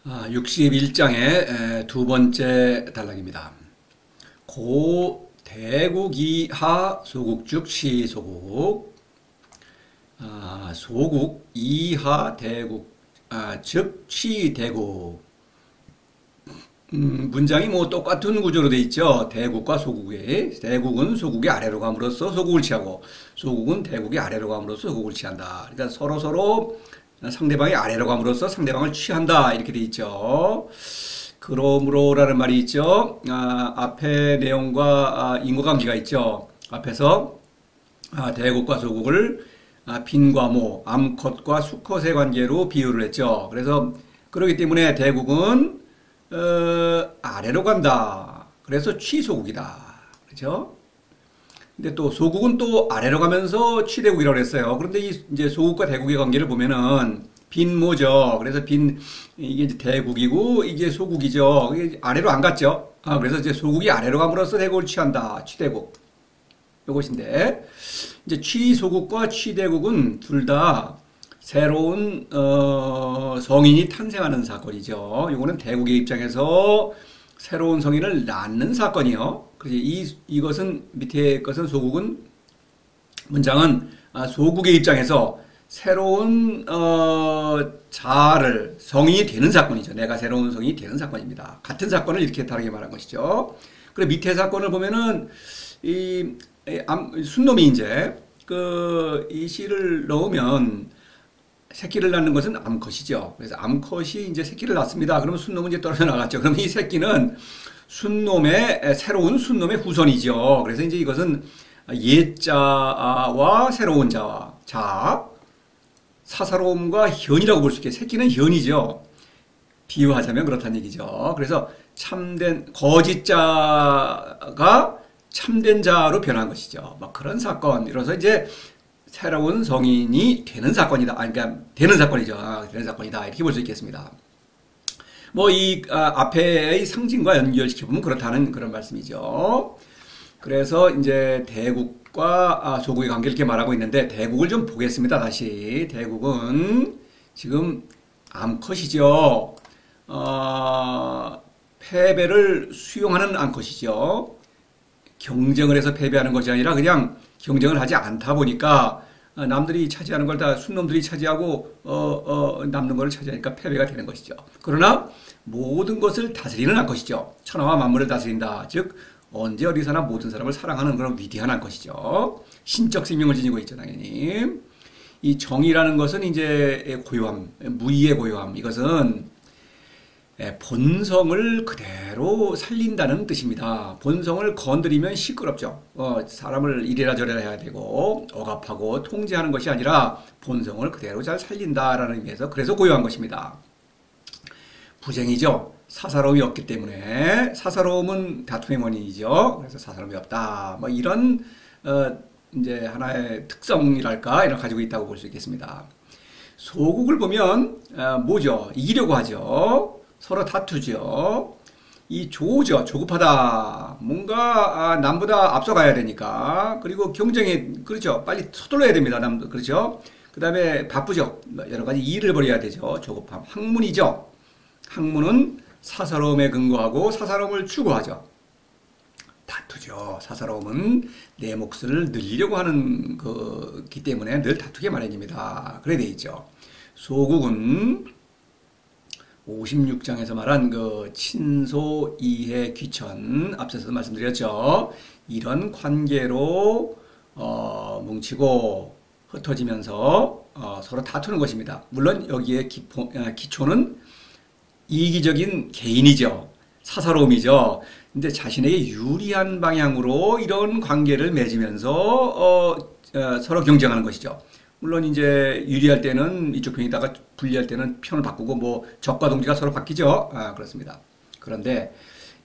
61장의 두 번째 단락입니다. 고 대국이하 소국즉 시소국 소국 이하 대국 즉 시대국. 문장이 뭐 똑같은 구조로 돼 있죠. 대국과 소국에 대국은 소국이 아래로 감으로써 소국을 취하고 소국은 대국이 아래로 감으로써 소국을 취한다. 그러니까 서로 상대방이 아래로 감으로써 상대방을 취한다 이렇게 돼 있죠. 그러므로라는 말이 있죠. 앞에 내용과 인과관계가 있죠. 앞에서 대국과 소국을 빈과 모, 암컷과 수컷의 관계로 비유를 했죠. 그래서 그렇기 때문에 대국은 아래로 간다. 그래서 취소국이다. 그렇죠? 근데 또 소국은 또 아래로 가면서 취대국이라고 했어요. 그런데 이제 소국과 대국의 관계를 보면은 빈모죠. 그래서 이게 이제 대국이고 이게 소국이죠. 이게 아래로 안 갔죠. 그래서 이제 소국이 아래로 감으로써 대국을 취한다. 취대국. 요것인데 이제 취소국과 취대국은 둘 다 새로운 성인이 탄생하는 사건이죠. 이거는 대국의 입장에서 새로운 성인을 낳는 사건이요. 그래서 이것은 밑에 것은 소국은 문장은 소국의 입장에서 새로운 자아를 성인이 되는 사건이죠. 내가 새로운 성인이 되는 사건입니다. 같은 사건을 이렇게 다르게 말한 것이죠. 그리고 밑에 사건을 보면은 순놈이 이제 이 씨를 넣으면 새끼를 낳는 것은 암컷이죠. 그래서 암컷이 이제 새끼를 낳습니다. 그러면 순놈은 이제 떨어져 나갔죠. 그럼 이 새끼는 새로운 순놈의 후손이죠. 그래서 이제 이것은 옛자와 새로운 자, 사사로움과 현이라고 볼 수 있게 새끼는 현이죠. 비유하자면 그렇다는 얘기죠. 그래서 거짓자가 참된 자로 변한 것이죠. 막 그런 사건. 이로써 이제 새로운 성인이 되는 사건이다. 그러니까 되는 사건이죠. 되는 사건이다. 이렇게 볼 수 있겠습니다. 뭐 앞에의 상징과 연결시켜보면 그렇다는 그런 말씀이죠. 그래서 이제 대국과 소국의 관계를 이렇게 말하고 있는데 대국을 좀 보겠습니다. 다시 대국은 지금 암컷이죠. 패배를 수용하는 암컷이죠. 경쟁을 해서 패배하는 것이 아니라 그냥 경쟁을 하지 않다 보니까 남들이 차지하는 걸 다 순놈들이 차지하고 남는 걸 차지하니까 패배가 되는 것이죠. 그러나 모든 것을 다스리는 암컷이죠. 천하와 만물을 다스린다. 즉 언제 어디서나 모든 사람을 사랑하는 그런 위대한 암컷이죠. 신적 생명을 지니고 있죠. 당연히. 이 정의라는 것은 이제 고요함, 무의의 고요함. 이것은 본성을 그대로 살린다는 뜻입니다. 본성을 건드리면 시끄럽죠. 사람을 이래라 저래라 해야 되고 억압하고 통제하는 것이 아니라 본성을 그대로 잘 살린다라는 의미에서 그래서 고요한 것입니다. 부쟁이죠. 사사로움이 없기 때문에 사사로움은 다툼의 원인이죠. 그래서 사사로움이 없다. 뭐 이런 이제 하나의 특성이랄까 이런 가지고 있다고 볼 수 있겠습니다. 소국을 보면 뭐죠? 이기려고 하죠. 서로 다투죠. 이 조죠. 조급하다. 뭔가 남보다 앞서가야 되니까. 그리고 경쟁에 그렇죠. 빨리 서둘러야 됩니다. 그렇죠. 그 다음에 바쁘죠. 여러 가지 일을 벌여야 되죠. 조급함. 학문이죠. 학문은 사사로움에 근거하고 사사로움을 추구하죠. 다투죠. 사사로움은 내 몫을 늘리려고 하는 거기 때문에 늘 다투게 마련입니다. 그래 돼 있죠. 소국은 56장에서 말한 친소, 이해, 귀천 앞서서도 말씀드렸죠. 이런 관계로 뭉치고 흩어지면서 서로 다투는 것입니다. 물론 여기에 기초는 이기적인 개인이죠. 사사로움이죠. 근데 자신에게 유리한 방향으로 이런 관계를 맺으면서 서로 경쟁하는 것이죠. 물론 이제 유리할 때는 이쪽 편이다가 불리할 때는 편을 바꾸고 뭐 적과 동지가 서로 바뀌죠. 그렇습니다. 그런데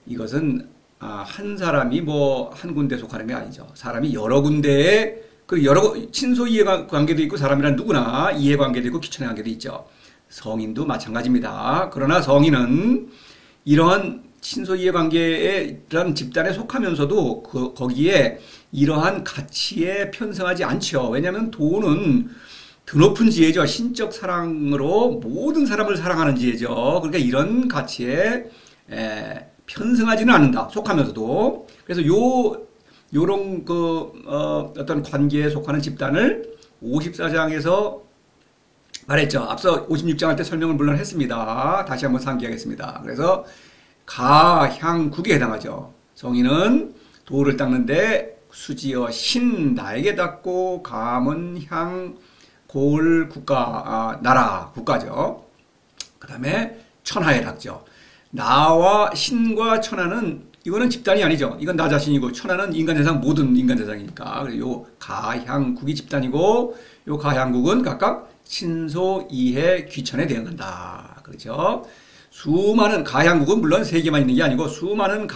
이것은 한 사람이 뭐 한 군데 속하는 게 아니죠. 사람이 여러 군데에 여러 친소 이해 관계도 있고 사람이란 누구나 이해 관계도 있고 기천의 관계도 있죠. 성인도 마찬가지입니다. 그러나 성인은 이러한 친소 이해 관계라는 집단에 속하면서도 거기에 이러한 가치에 편성하지 않죠. 왜냐하면 돈은 드높은 지혜죠. 신적 사랑으로 모든 사람을 사랑하는 지혜죠. 그러니까 이런 가치에 편승하지는 않는다. 속하면서도. 그래서 요런 어떤 관계에 속하는 집단을 54장에서 말했죠. 앞서 56장 할 때 설명을 물론 했습니다. 다시 한번 상기하겠습니다. 그래서 가, 향, 국에 해당하죠. 성인은 도를 닦는데 수지어 신 나에게 닦고 감은 향, 골, 국가, 나라, 국가죠. 그 다음에 천하에 닦죠. 나와 신과 천하는 이거는 집단이 아니죠. 이건 나 자신이고 천하는 인간 대상 모든 인간 대상이니까. 요 가향국이 집단이고 요 가향국은 각각 친소, 이해, 귀천에 대응한다. 그렇죠? 수많은 가향국은 물론 세 개만 있는 게 아니고 수많은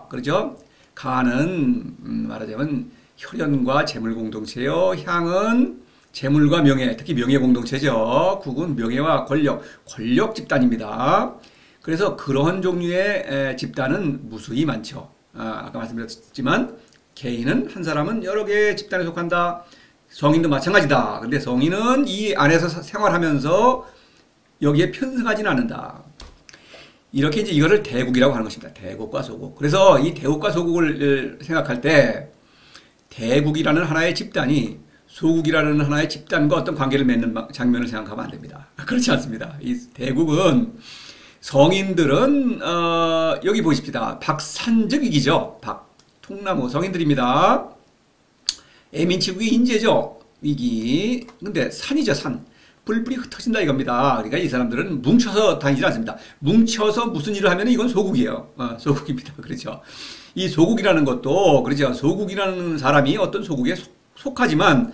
그렇죠? 가는 말하자면 혈연과 재물 공동체요. 향은 재물과 명예, 특히 명예 공동체죠. 국은 명예와 권력 집단입니다. 그래서 그러한 종류의 집단은 무수히 많죠. 아까 말씀드렸지만 개인은 한 사람은 여러 개의 집단에 속한다. 성인도 마찬가지다. 근데 성인은 이 안에서 생활하면서 여기에 편승하지는 않는다. 이렇게 이제 이거를 대국이라고 하는 것입니다. 대국과 소국. 그래서 이 대국과 소국을 생각할 때 대국이라는 하나의 집단이 소국이라는 하나의 집단과 어떤 관계를 맺는 장면을 생각하면 안 됩니다. 그렇지 않습니다. 이 대국은 성인들은 여기 보십시다. 박산적이기죠. 통나무 성인들입니다. 애민치국이 인재죠. 위기. 근데 산이죠. 산. 뿔뿔이 흩어진다 이겁니다. 그러니까 이 사람들은 뭉쳐서 다니지 않습니다. 뭉쳐서 무슨 일을 하면 이건 소국이에요. 소국입니다. 그렇죠. 이 소국이라는 것도 그렇죠. 소국이라는 사람이 어떤 소국에 속하지만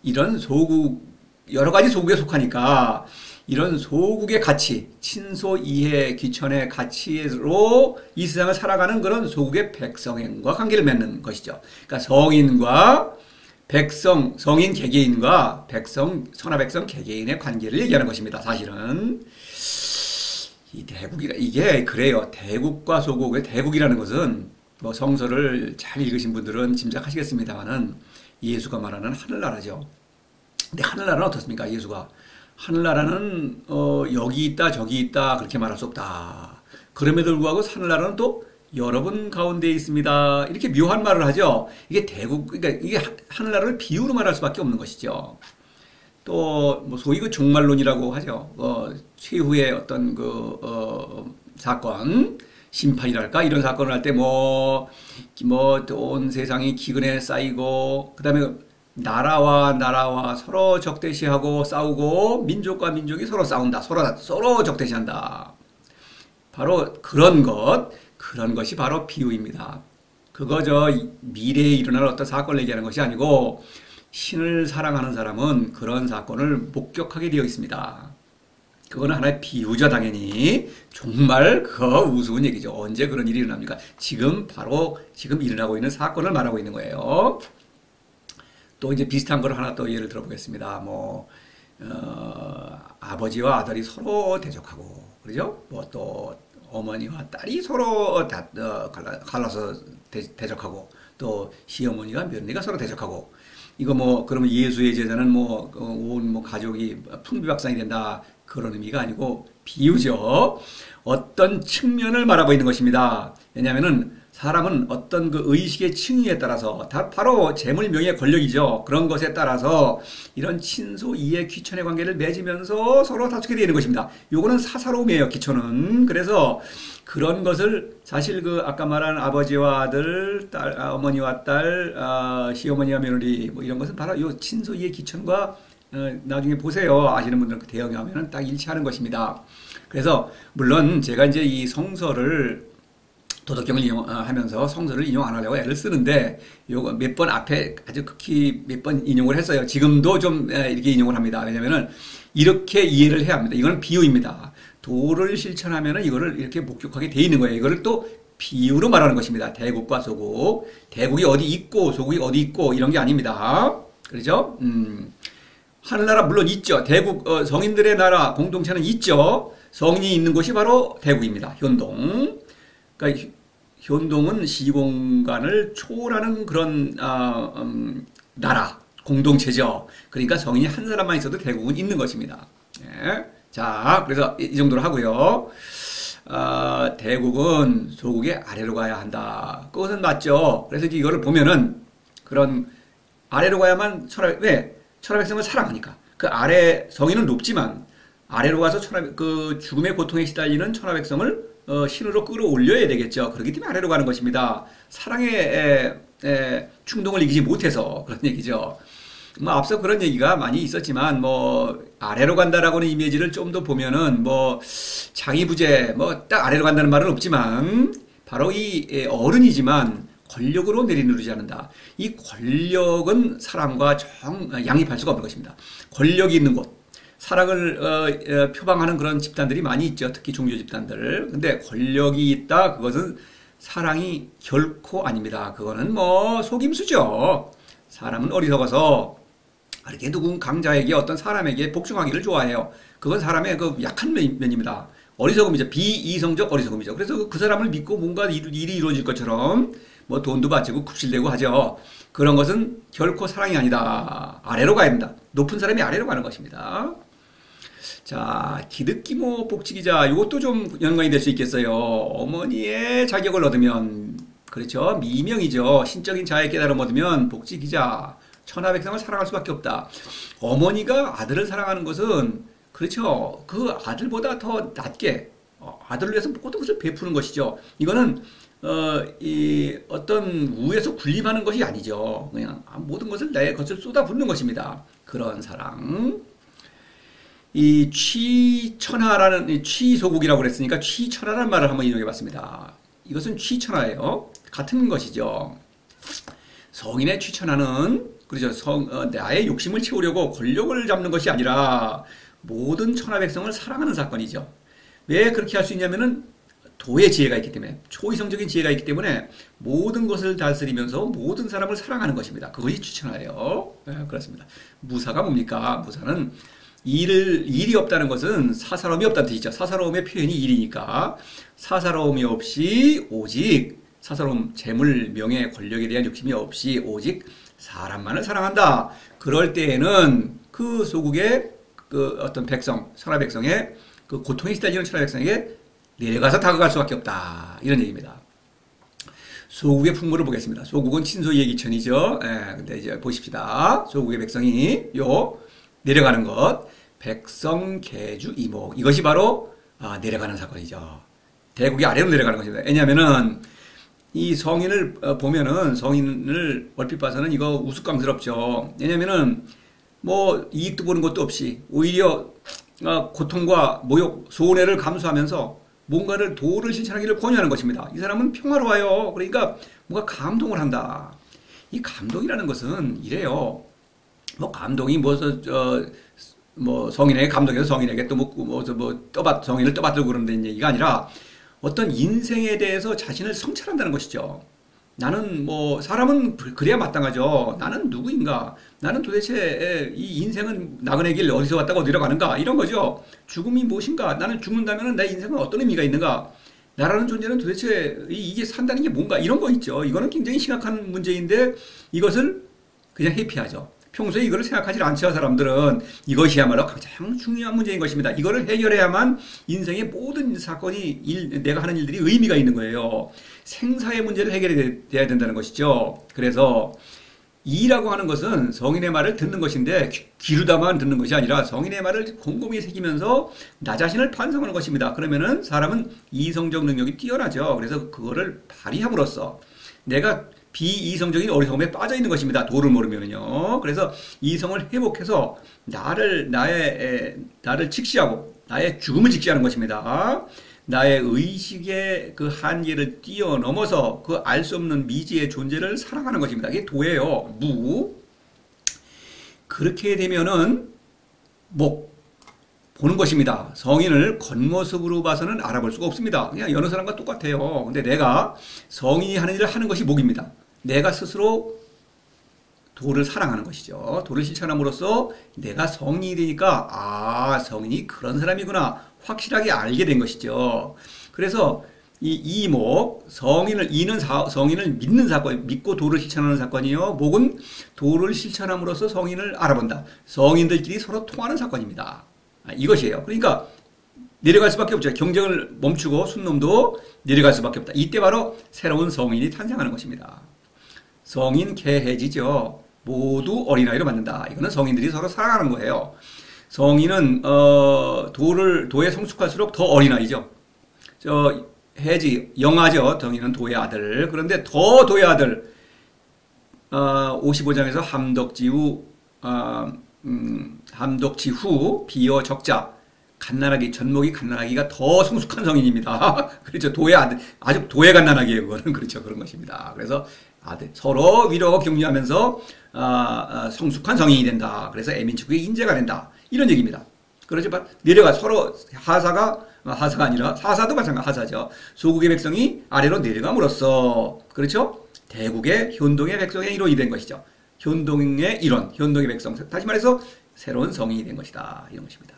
이런 소국 여러 가지 소국에 속하니까 이런 소국의 가치, 친소, 이해, 귀천의 가치로 이 세상을 살아가는 그런 소국의 백성과 관계를 맺는 것이죠. 그러니까 성인과 백성, 성인 개개인과 백성, 천하백성 개개인의 관계를 얘기하는 것입니다. 사실은 이 이게 그래요. 대국과 소국의 대국이라는 것은 뭐 성서를 잘 읽으신 분들은 짐작하시겠습니다만은 예수가 말하는 하늘나라죠. 근데 하늘나라는 어떻습니까? 예수가 하늘나라는 여기 있다 저기 있다 그렇게 말할 수 없다. 그럼에도 불구하고 하늘나라는 또 여러분 가운데 있습니다. 이렇게 묘한 말을 하죠. 이게 그러니까 이게 하늘나라를 비유로 말할 수밖에 없는 것이죠. 또 뭐 소위 그 종말론이라고 하죠. 최후의 어떤 사건, 심판이랄까 이런 사건을 할 때 온 세상이 기근에 쌓이고 그다음에 나라와 서로 적대시하고 싸우고 민족과 민족이 서로 싸운다. 서로 적대시한다. 바로 그런 것이 바로 비유입니다. 그거저 미래에 일어날 어떤 사건을 얘기하는 것이 아니고 신을 사랑하는 사람은 그런 사건을 목격하게 되어 있습니다. 그거는 하나의 비유죠, 당연히. 정말 우스운 얘기죠. 언제 그런 일이 일어납니까? 지금 일어나고 있는 사건을 말하고 있는 거예요. 또 이제 비슷한 걸 하나 또 예를 들어보겠습니다. 아버지와 아들이 서로 대적하고, 그러죠? 또 어머니와 딸이 서로 갈라서 대적하고, 또 시어머니와 며느리가 서로 대적하고, 이거 그러면 예수의 제자는 온 가족이 풍비박산이 된다. 그런 의미가 아니고 비유죠. 어떤 측면을 말하고 있는 것입니다. 왜냐하면은 사람은 어떤 그 의식의 층위에 따라서 바로 재물, 명예, 권력이죠. 그런 것에 따라서 이런 친소, 이해, 귀천의 관계를 맺으면서 서로 다투게 되는 것입니다. 요거는 사사로움이에요. 귀천은. 그래서 그런 것을 사실 아까 말한 아버지와 아들, 어머니와 딸, 시어머니와 며느리 이런 것은 바로 요 친소, 이해, 귀천과 나중에 보세요. 아시는 분들은 대응하면 딱 일치하는 것입니다. 그래서 물론 제가 이제 이 성서를 도덕경을 이용하면서 성서를 인용 안 하려고 애를 쓰는데 요거 몇 번 앞에 아주 극히 몇 번 인용을 했어요. 지금도 좀 이렇게 인용을 합니다. 왜냐면은 이렇게 이해를 해야 합니다. 이거는 비유입니다. 도를 실천하면은 이거를 이렇게 목격하게 돼 있는 거예요. 이거를 또 비유로 말하는 것입니다. 대국과 소국. 대국이 어디 있고 소국이 어디 있고 이런 게 아닙니다. 그렇죠? 하늘나라 물론 있죠. 대국 성인들의 나라 공동체는 있죠. 성인이 있는 곳이 바로 대국입니다. 현동. 그러니까 현동은 시공간을 초월하는 그런 나라, 공동체죠. 그러니까 성인이 한 사람만 있어도 대국은 있는 것입니다. 예. 자, 그래서 이 정도로 하고요. 대국은 소국의 아래로 가야 한다. 그것은 맞죠. 그래서 이거를 보면은 그런 아래로 가야만 천하백성을 사랑하니까. 그 아래 성인은 높지만 아래로 가서 그 죽음의 고통에 시달리는 천하백성을 신으로 끌어올려야 되겠죠. 그렇기 때문에 아래로 가는 것입니다. 사랑의 충동을 이기지 못해서 그런 얘기죠. 뭐 앞서 그런 얘기가 많이 있었지만 뭐 아래로 간다라고는 이미지를 좀 더 보면은 뭐 장이부재 뭐 딱 아래로 간다는 말은 없지만 바로 이 어른이지만 권력으로 내리누르지 않는다. 이 권력은 사랑과 양립할 수가 없는 것입니다. 권력이 있는 곳, 사랑을 표방하는 그런 집단들이 많이 있죠. 특히 종교 집단들. 근데 권력이 있다. 그것은 사랑이 결코 아닙니다. 그거는 뭐 속임수죠. 사람은 어리석어서 이렇게 누군 강자에게 어떤 사람에게 복종하기를 좋아해요. 그건 사람의 그 약한 면입니다. 어리석음이죠. 비이성적 어리석음이죠. 그래서 그 사람을 믿고 뭔가 일이 이루어질 것처럼 뭐 돈도 바치고 굽실대고 하죠. 그런 것은 결코 사랑이 아니다. 아래로 가야 된다. 높은 사람이 아래로 가는 것입니다. 자, 기득기모 복지기자. 이것도 좀 연관이 될 수 있겠어요. 어머니의 자격을 얻으면, 그렇죠. 미명이죠. 신적인 자의 깨달음 얻으면 복지기자. 천하백성을 사랑할 수밖에 없다. 어머니가 아들을 사랑하는 것은, 그렇죠. 그 아들보다 더 낮게, 아들을 위해서 모든 것을 베푸는 것이죠. 이거는, 어떤 우에서 군림하는 것이 아니죠. 그냥 모든 것을 내 것을 쏟아붓는 것입니다. 그런 사랑. 이 취천하라는 취소국이라고 그랬으니까 취천하라는 말을 한번 인용해 봤습니다. 이것은 취천하예요. 같은 것이죠. 성인의 취천하는 그렇죠. 나의 욕심을 채우려고 권력을 잡는 것이 아니라 모든 천하백성을 사랑하는 사건이죠. 왜 그렇게 할 수 있냐면은 도의 지혜가 있기 때문에 초이성적인 지혜가 있기 때문에 모든 것을 다스리면서 모든 사람을 사랑하는 것입니다. 그것이 취천하예요. 네, 그렇습니다. 무사가 뭡니까? 무사는 일이 없다는 것은 사사로움이 없다는 뜻이죠. 사사로움의 표현이 일이니까 사사로움이 없이 오직 사사로움, 재물, 명예, 권력에 대한 욕심이 없이 오직 사람만을 사랑한다. 그럴 때에는 그 소국의 그 어떤 백성, 천하백성의 그 고통에 시달리는 천하백성에게 내려가서 다가갈 수밖에 없다. 이런 얘기입니다. 소국의 풍물을 보겠습니다. 소국은 친소의 기천이죠. 근데 이제 보십시다. 소국의 백성이 내려가는 것. 백성, 계주, 이목. 이것이 바로 내려가는 사건이죠. 대국이 아래로 내려가는 것입니다. 왜냐하면은 이 성인을 보면은 성인을 얼핏 봐서는 이거 우스꽝스럽죠. 왜냐하면은 뭐 이익도 보는 것도 없이 오히려 고통과 모욕, 손해를 감수하면서 뭔가를 도를 실천하기를 권유하는 것입니다. 이 사람은 평화로워요. 그러니까 뭔가 감동을 한다. 이 감동이라는 것은 이래요. 뭐 감동이 뭐 성인에게 감동해서 성인에게 또 성인을 떠받들고 그런다는 얘기가 아니라 어떤 인생에 대해서 자신을 성찰한다는 것이죠. 나는 뭐 사람은 그래야 마땅하죠. 나는 누구인가? 나는 도대체 이 인생은 나그네 길 어디서 왔다가 어디로 가는가? 이런 거죠. 죽음이 무엇인가? 나는 죽는다면 내 인생은 어떤 의미가 있는가? 나라는 존재는 도대체 이게 산다는 게 뭔가? 이런 거 있죠. 이거는 굉장히 심각한 문제인데 이것을 그냥 회피하죠. 평소에 이거를 생각하지 않죠. 사람들은 이것이야말로 가장 중요한 문제인 것입니다. 이거를 해결해야만 인생의 모든 사건이 내가 하는 일들이 의미가 있는 거예요. 생사의 문제를 해결해야 된다는 것이죠. 그래서 이라고 하는 것은 성인의 말을 듣는 것인데 귀로다만 듣는 것이 아니라 성인의 말을 곰곰이 새기면서 나 자신을 반성하는 것입니다. 그러면은 사람은 이성적 능력이 뛰어나죠. 그래서 그거를 발휘함으로써 내가 비이성적인 어리석음에 빠져 있는 것입니다. 도를 모르면요. 그래서 이성을 회복해서 나를 직시하고 나의 죽음을 직시하는 것입니다. 나의 의식의 그 한계를 뛰어넘어서 그 알 수 없는 미지의 존재를 사랑하는 것입니다. 이게 도예요. 그렇게 되면은 보는 것입니다. 성인을 겉모습으로 봐서는 알아볼 수가 없습니다. 그냥 여느 사람과 똑같아요. 근데 내가 성인이 하는 일을 하는 것이 목입니다. 내가 스스로 도를 사랑하는 것이죠. 도를 실천함으로써 내가 성인이 되니까 성인이 그런 사람이구나 확실하게 알게 된 것이죠. 그래서 이목 성인을 믿는 사건, 믿고 도를 실천하는 사건이요. 목은 도를 실천함으로써 성인을 알아본다. 성인들끼리 서로 통하는 사건입니다. 이것이에요. 그러니까 내려갈 수밖에 없죠. 경쟁을 멈추고 순놈도 내려갈 수밖에 없다. 이때 바로 새로운 성인이 탄생하는 것입니다. 성인 개해지죠. 모두 어린아이로 만든다. 이거는 성인들이 서로 사랑하는 거예요. 성인은 도에 성숙할수록 더 어린아이죠. 해지 영아죠. 성인은 도의 아들. 그런데 더 도의 아들 55장에서 함덕지후 비어 적자 갓난아기 전목이 갓난아기가 더 성숙한 성인입니다. 그렇죠. 도의 아들 아주 도의 갓난아기예요. 그거는 그렇죠. 그런 것입니다. 그래서 아들 서로 위로하고 격려하면서 성숙한 성인이 된다. 그래서 애민축구의 인재가 된다. 이런 얘기입니다. 그렇지만 내려가 서로 하사가 아니라 하사도 마찬가지 하사죠. 소국의 백성이 아래로 내려감으로써 그렇죠. 대국의 현동의 백성의 일원이 된 것이죠. 현동의 일원, 현동의 백성. 다시 말해서 새로운 성인이 된 것이다. 이런 것입니다.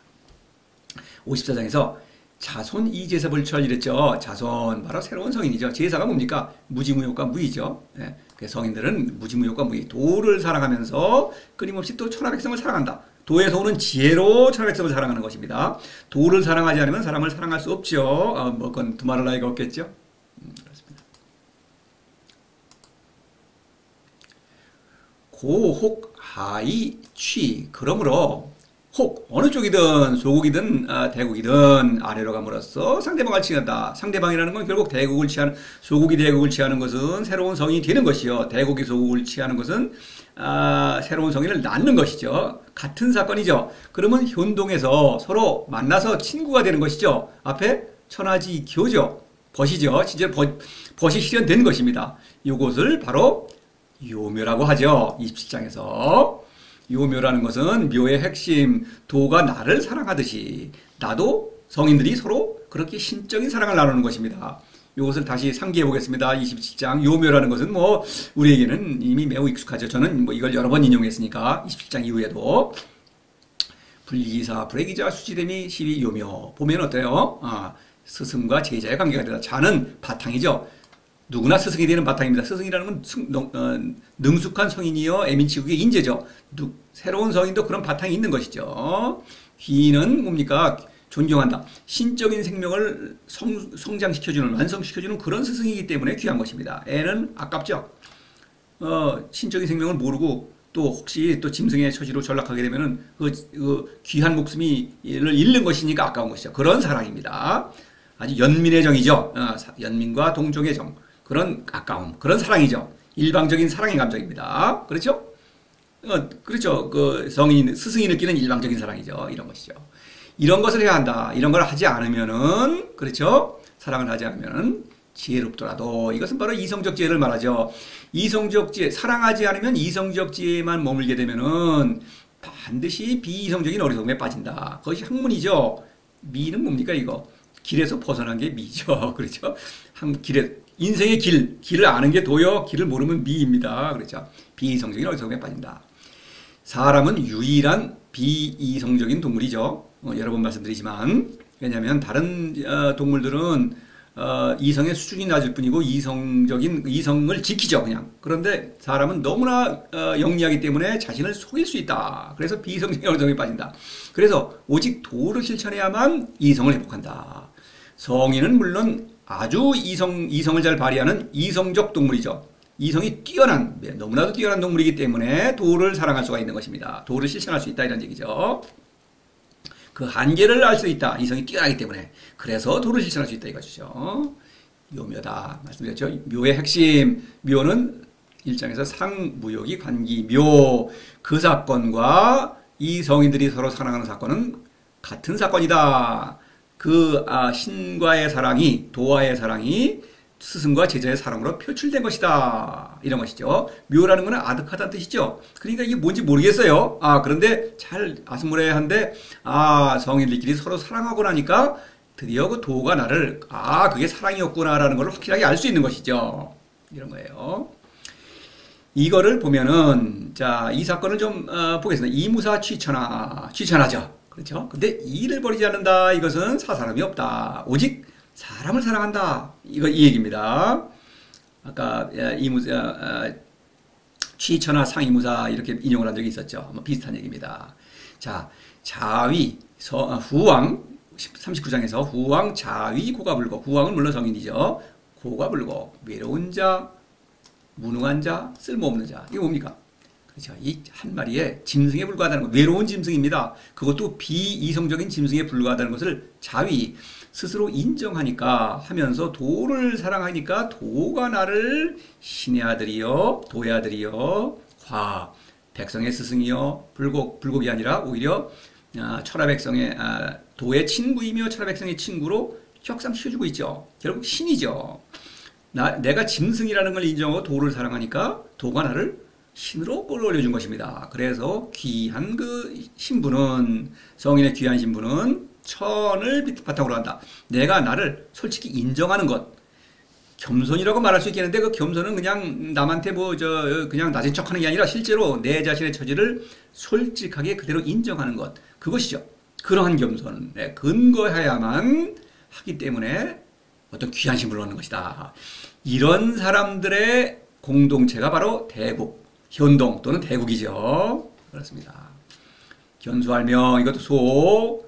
54장에서 자손 이제섭을 이랬죠. 자손 바로 새로운 성인이죠. 제사가 뭡니까? 무지무효과 무이죠. 네. 성인들은 무지무효과 무이 도를 사랑하면서 끊임없이 또 천하백성을 사랑한다. 도에서 오는 지혜로 천하백성을 사랑하는 것입니다. 도를 사랑하지 않으면 사람을 사랑할 수 없죠. 그건 두말할 나위가 없겠죠. 그렇습니다. 고혹 하이 취 그러므로 혹 어느 쪽이든 소국이든 대국이든 아래로 감으로써 상대방을 취한다. 상대방이라는 건 결국 대국을 취하는 소국이 대국을 취하는 것은 새로운 성인이 되는 것이요. 대국이 소국을 취하는 것은 새로운 성인을 낳는 것이죠. 같은 사건이죠. 그러면 현동에서 서로 만나서 친구가 되는 것이죠. 앞에 천하지 교죠. 벗이죠. 진짜 벗이 실현된 것입니다. 이것을 바로 요묘라고 하죠. 27장에서. 요묘라는 것은 묘의 핵심, 도가 나를 사랑하듯이 나도 성인들이 서로 그렇게 신적인 사랑을 나누는 것입니다. 이것을 다시 상기해 보겠습니다. 27장 요묘라는 것은 우리에게는 이미 매우 익숙하죠. 저는 이걸 여러 번 인용했으니까 27장 이후에도 불기사, 불의기자, 수지대미, 시비, 요묘 보면 어때요? 스승과 제자의 관계가 되다. 자는 바탕이죠. 누구나 스승이 되는 바탕입니다. 스승이라는 건 능숙한 성인이요 애민치국의 인재죠. 새로운 성인도 그런 바탕이 있는 것이죠. 귀는 뭡니까? 존경한다. 신적인 생명을 성장시켜주는 완성시켜주는 그런 스승이기 때문에 귀한 것입니다. 애는 아깝죠. 신적인 생명을 모르고 또 혹시 또 짐승의 처지로 전락하게 되면은 그 귀한 목숨을 잃는 것이니까 아까운 것이죠. 그런 사랑입니다. 아주 연민의 정이죠. 연민과 동정의 정. 그런 아까움, 그런 사랑이죠. 일방적인 사랑의 감정입니다. 그렇죠? 그렇죠. 스승이 느끼는 일방적인 사랑이죠. 이런 것이죠. 이런 것을 해야 한다. 이런 걸 하지 않으면은, 그렇죠? 사랑을 하지 않으면은 지혜롭더라도 이것은 바로 이성적 지혜를 말하죠. 이성적 지혜, 사랑하지 않으면 이성적 지혜만 머물게 되면은 반드시 비이성적인 어리석음에 빠진다. 그것이 학문이죠. 미는 뭡니까, 이거? 길에서 벗어난 게 미죠. 그렇죠? 인생의 길을 아는 게 도요, 길을 모르면 미입니다. 그렇죠? 비이성적인 어리석음에 빠진다. 사람은 유일한 비이성적인 동물이죠. 여러 번 말씀드리지만, 왜냐하면 다른 동물들은 이성의 수준이 낮을 뿐이고 이성을 지키죠, 그냥. 그런데 사람은 너무나 영리하기 때문에 자신을 속일 수 있다. 그래서 비이성적인 어리석음에 빠진다. 그래서 오직 도를 실천해야만 이성을 회복한다. 성인은 물론 아주 이성을 잘 발휘하는 이성적 동물이죠. 이성이 너무나도 뛰어난 동물이기 때문에 도를 사랑할 수가 있는 것입니다. 도를 실천할 수 있다, 이런 얘기죠. 그 한계를 알 수 있다. 이성이 뛰어나기 때문에. 그래서 도를 실천할 수 있다, 이것이죠. 묘묘다. 말씀드렸죠. 묘의 핵심. 묘는 1장에서 상무역이 관기. 묘. 그 사건과 이 성인들이 서로 사랑하는 사건은 같은 사건이다. 신과의 사랑이, 도와의 사랑이 스승과 제자의 사랑으로 표출된 것이다. 이런 것이죠. 묘라는 것은 아득하다는 뜻이죠. 그러니까 이게 뭔지 모르겠어요. 그런데 잘 아스무레한데, 성인들끼리 서로 사랑하고 나니까 드디어 그 도가 나를, 그게 사랑이었구나라는 걸 확실하게 알 수 있는 것이죠. 이런 거예요. 이거를 보면은, 이 사건을 좀 보겠습니다. 이무사 취천하죠. 그렇죠? 근데 이를 버리지 않는다. 이것은 사사람이 없다. 오직 사람을 사랑한다. 이 얘기입니다. 아까 취천하 상이무사 이렇게 인용을 한 적이 있었죠. 비슷한 얘기입니다. 자, 자위, 후왕 39장에서 후왕, 자위, 고가불고. 후왕은 물론 성인이죠. 고가불고, 외로운 자, 무능한 자, 쓸모없는 자. 이게 뭡니까? 그렇죠. 이 한 마리의 짐승에 불과하다는 것. 외로운 짐승입니다. 그것도 비이성적인 짐승에 불과하다는 것을 자위, 스스로 인정하니까 하면서 도를 사랑하니까 도가 나를 신의 아들이요, 도의 아들이요, 백성의 스승이요, 불곡이 아니라 오히려 천하 백성의 도의 친구이며 천하 백성의 친구로 격상시켜주고 있죠. 결국 신이죠. 내가 짐승이라는 걸 인정하고 도를 사랑하니까 도가 나를 신으로 끌어올려준 것입니다. 그래서 귀한 그 신분은, 성인의 귀한 신분은 천을 바탕으로 한다. 내가 나를 솔직히 인정하는 것. 겸손이라고 말할 수 있겠는데 그 겸손은 그냥 남한테 그냥 낮은 척 하는 게 아니라 실제로 내 자신의 처지를 솔직하게 그대로 인정하는 것. 그것이죠. 그러한 겸손에 근거해야만 하기 때문에 어떤 귀한 신분을 얻는 것이다. 이런 사람들의 공동체가 바로 대국, 현동 또는 대국이죠. 그렇습니다. 견수할명, 이것도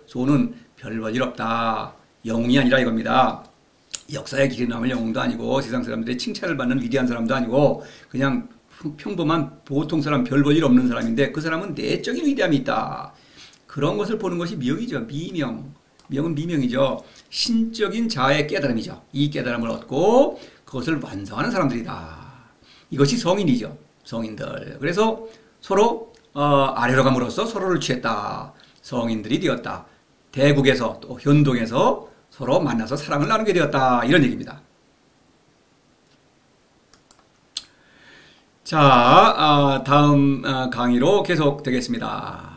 소는 별 볼 일 없다. 영웅이 아니라 이겁니다. 역사에 기록 남을 영웅도 아니고 세상 사람들의 칭찬을 받는 위대한 사람도 아니고 그냥 평범한 보통 사람, 별 볼 일 없는 사람인데 그 사람은 내적인 위대함이 있다. 그런 것을 보는 것이 명이죠. 미명. 명은 미명이죠. 신적인 자아의 깨달음이죠. 이 깨달음을 얻고 그것을 완성하는 사람들이다. 이것이 성인이죠. 성인들. 그래서 서로 아래로 감으로써 서로를 취했다. 성인들이 되었다. 대국에서 또 현동에서 서로 만나서 사랑을 나누게 되었다. 이런 얘기입니다. 자, 다음 강의로 계속되겠습니다.